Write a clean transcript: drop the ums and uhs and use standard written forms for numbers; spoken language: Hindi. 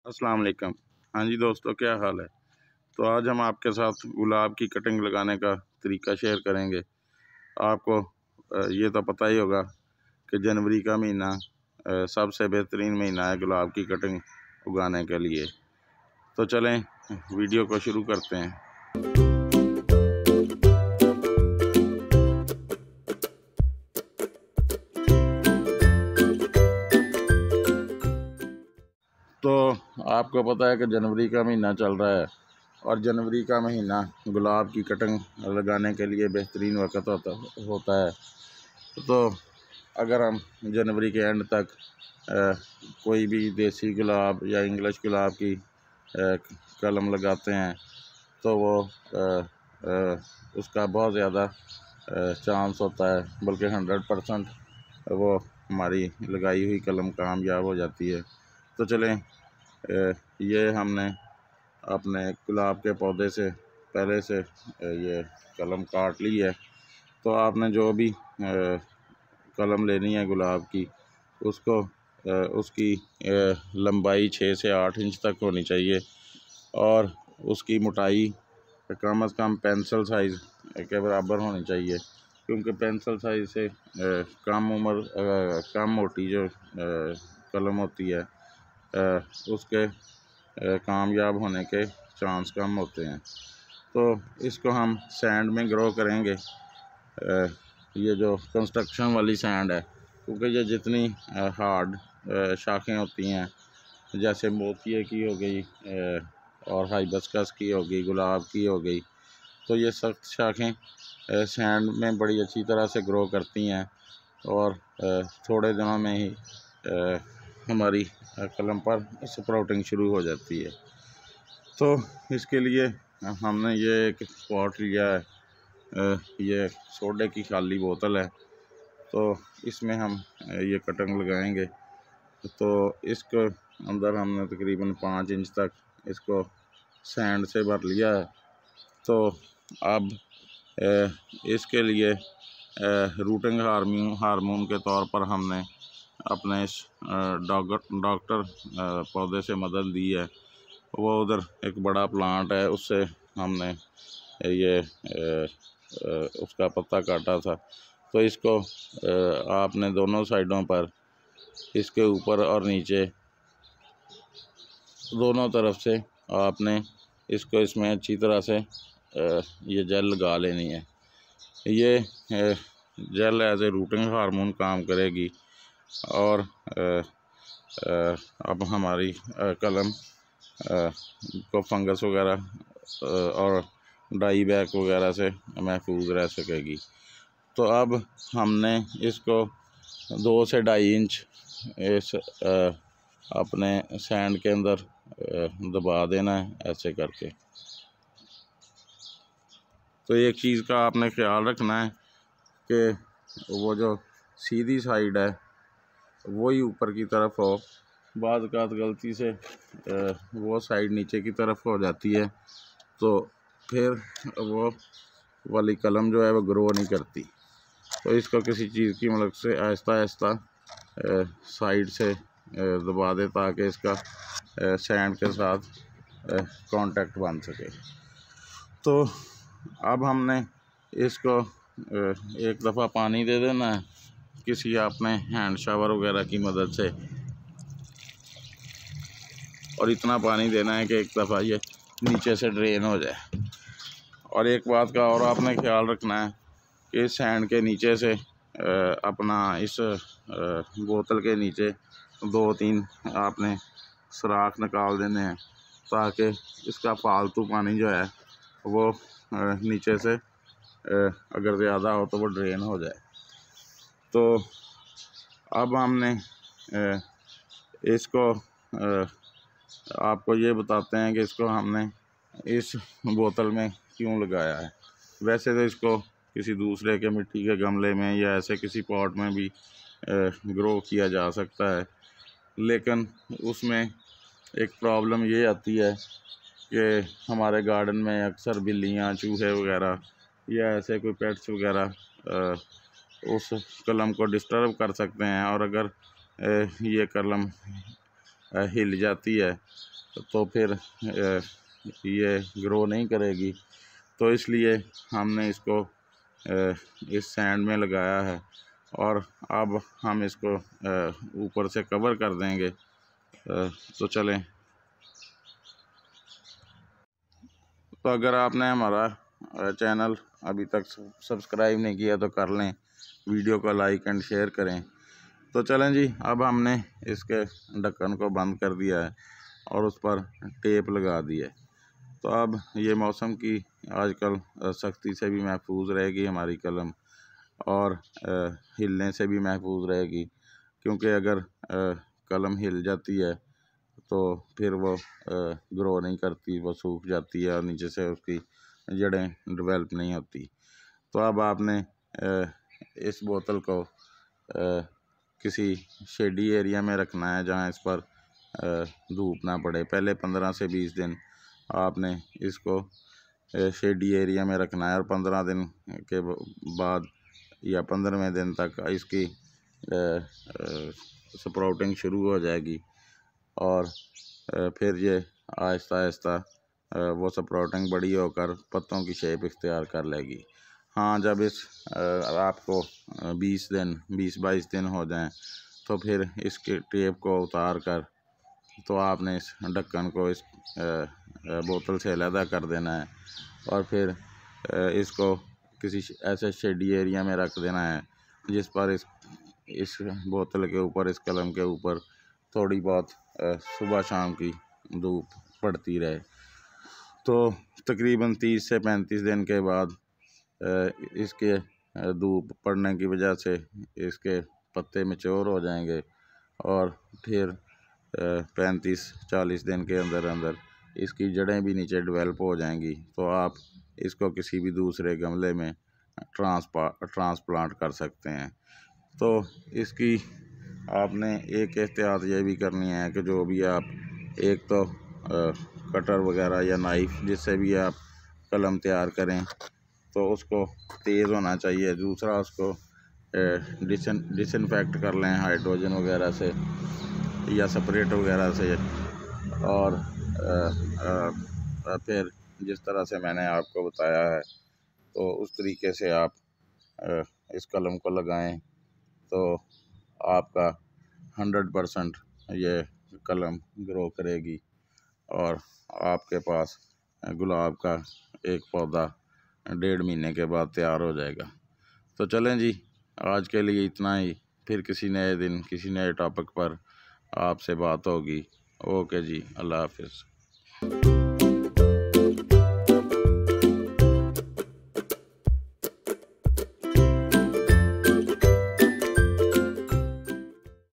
अस्सलाम वालेकुम। हाँ जी दोस्तों, क्या हाल है। तो आज हम आपके साथ गुलाब की कटिंग लगाने का तरीका शेयर करेंगे। आपको ये तो पता ही होगा कि जनवरी का महीना सबसे बेहतरीन महीना है गुलाब की कटिंग उगाने के लिए। तो चलें वीडियो को शुरू करते हैं। तो आपको पता है कि जनवरी का महीना चल रहा है और जनवरी का महीना गुलाब की कटिंग लगाने के लिए बेहतरीन वक्त होता है। तो अगर हम जनवरी के एंड तक कोई भी देसी गुलाब या इंग्लिश गुलाब की कलम लगाते हैं तो वो उसका बहुत ज़्यादा चांस होता है, बल्कि 100% वो हमारी लगाई हुई कलम कामयाब हो जाती है। तो चलें ये हमने अपने गुलाब के पौधे से पहले से ये कलम काट ली है। तो आपने जो भी कलम लेनी है गुलाब की, उसको उसकी लंबाई 6 से 8 इंच तक होनी चाहिए और उसकी मोटाई कम से कम पेंसिल साइज़ के बराबर होनी चाहिए, क्योंकि पेंसिल साइज़ से कम मोटी जो कलम होती है उसके कामयाब होने के चांस कम होते हैं। तो इसको हम सैंड में ग्रो करेंगे। ये जो कंस्ट्रक्शन वाली सैंड है, क्योंकि ये जितनी हार्ड शाखें होती हैं, जैसे मोतिये की हो गई और हाइबिस्कस की हो गई, गुलाब की हो गई, तो ये सख्त शाखें सैंड में बड़ी अच्छी तरह से ग्रो करती हैं और थोड़े दिनों में ही हमारी कलम पर स्प्राउटिंग शुरू हो जाती है। तो इसके लिए हमने ये एक पॉट लिया है, ये सोडे की खाली बोतल है। तो इसमें हम ये कटिंग लगाएंगे। तो इसको अंदर हमने तकरीबन 5 इंच तक इसको सैंड से भर लिया है। तो अब इसके लिए रूटिंग हार्मोन के तौर पर हमने अपने इस डॉक्टर पौधे से मदद ली है। वो उधर एक बड़ा प्लांट है, उससे हमने ये उसका पत्ता काटा था। तो इसको आपने दोनों साइडों पर, इसके ऊपर और नीचे दोनों तरफ से आपने इसको इसमें अच्छी तरह से ये जेल लगा लेनी है। ये gel as a rooting hormone काम करेगी और अब हमारी कलम को फंगस वगैरह और डाई बैक वगैरह से महफूज रह सकेगी। तो अब हमने इसको 2 से 2.5 इंच इस अपने सैंड के अंदर दबा देना है, ऐसे करके। तो एक चीज़ का आपने ख्याल रखना है कि वो जो सीधी साइड है वही ऊपर की तरफ हो। बाद गलती से वो साइड नीचे की तरफ हो जाती है, तो फिर वो वाली कलम जो है वो ग्रो नहीं करती। तो इसको किसी चीज़ की मदद से आहिस्ता आहिस्ता साइड से दबा दे, ताकि इसका सैंड के साथ कांटेक्ट बन सके। तो अब हमने इसको एक दफ़ा पानी दे देना है, किसी आपने हैंड शावर वगैरह की मदद से, और इतना पानी देना है कि एक दफ़ा ये नीचे से ड्रेन हो जाए। और एक बात का और आपने ख्याल रखना है कि सैंड के नीचे से अपना इस बोतल के नीचे 2-3 आपने सुराख निकाल देने हैं, ताकि इसका फालतू पानी जो है वो नीचे से अगर ज़्यादा हो तो वो ड्रेन हो जाए। तो अब हमने इसको आपको ये बताते हैं कि इसको हमने इस बोतल में क्यों लगाया है। वैसे तो इसको किसी दूसरे के मिट्टी के गमले में या ऐसे किसी पॉट में भी ग्रो किया जा सकता है, लेकिन उसमें एक प्रॉब्लम ये आती है कि हमारे गार्डन में अक्सर बिल्लियाँ, चूहे वगैरह या ऐसे कोई पेट्स वगैरह उस कलम को डिस्टर्ब कर सकते हैं, और अगर ये कलम हिल जाती है तो फिर ये ग्रो नहीं करेगी। तो इसलिए हमने इसको इस सैंड में लगाया है और अब हम इसको ऊपर से कवर कर देंगे। तो चलें। तो अगर आपने हमारा चैनल अभी तक सब्सक्राइब नहीं किया तो कर लें, वीडियो को लाइक एंड शेयर करें। तो चलें जी, अब हमने इसके ढक्कन को बंद कर दिया है और उस पर टेप लगा दी है। तो अब ये मौसम की आजकल सख्ती से भी महफूज रहेगी हमारी कलम और हिलने से भी महफूज रहेगी, क्योंकि अगर कलम हिल जाती है तो फिर वो ग्रो नहीं करती, वो सूख जाती है और नीचे से उसकी जड़ें डेवलप नहीं होती। तो अब आपने इस बोतल को किसी शेडी एरिया में रखना है जहाँ इस पर धूप ना पड़े। पहले 15 से 20 दिन आपने इसको शेडी एरिया में रखना है और 15 दिन के बाद या 15वें दिन तक इसकी स्प्राउटिंग शुरू हो जाएगी और फिर ये आहिस्ता आहिस्ता वो स्प्राउटिंग बड़ी होकर पत्तों की शेप इख्तियार कर लेगी। हाँ, जब इस आपको 20-22 दिन हो जाएं तो फिर इसके टेप को उतार कर तो आपने इस ढक्कन को इस बोतल से अलहदा कर देना है और फिर इसको किसी ऐसे शेडी एरिया में रख देना है जिस पर इस बोतल के ऊपर, इस कलम के ऊपर थोड़ी बहुत सुबह शाम की धूप पड़ती रहे। तो तकरीबन 30 से 35 दिन के बाद इसके धूप पड़ने की वजह से इसके पत्ते मैच्योर हो जाएंगे और फिर 35-40 दिन के अंदर अंदर इसकी जड़ें भी नीचे डेवलप हो जाएंगी। तो आप इसको किसी भी दूसरे गमले में ट्रांसप्लांट कर सकते हैं। तो इसकी आपने एक एहतियात ये भी करनी है कि जो भी आप एक तो कटर वगैरह या नाइफ़ जिससे भी आप कलम तैयार करें तो उसको तेज़ होना चाहिए। दूसरा, उसको डिसइंफेक्ट कर लें हाइड्रोजन वगैरह से या स्प्रेट वगैरह से और फिर जिस तरह से मैंने आपको बताया है तो उस तरीके से आप इस कलम को लगाएं तो आपका 100% ये कलम ग्रो करेगी और आपके पास गुलाब का एक पौधा 1.5 महीने के बाद तैयार हो जाएगा। तो चलें जी, आज के लिए इतना ही। फिर किसी नए दिन किसी नए टॉपिक पर आपसे बात होगी। ओके जी, अल्लाह हाफिज़।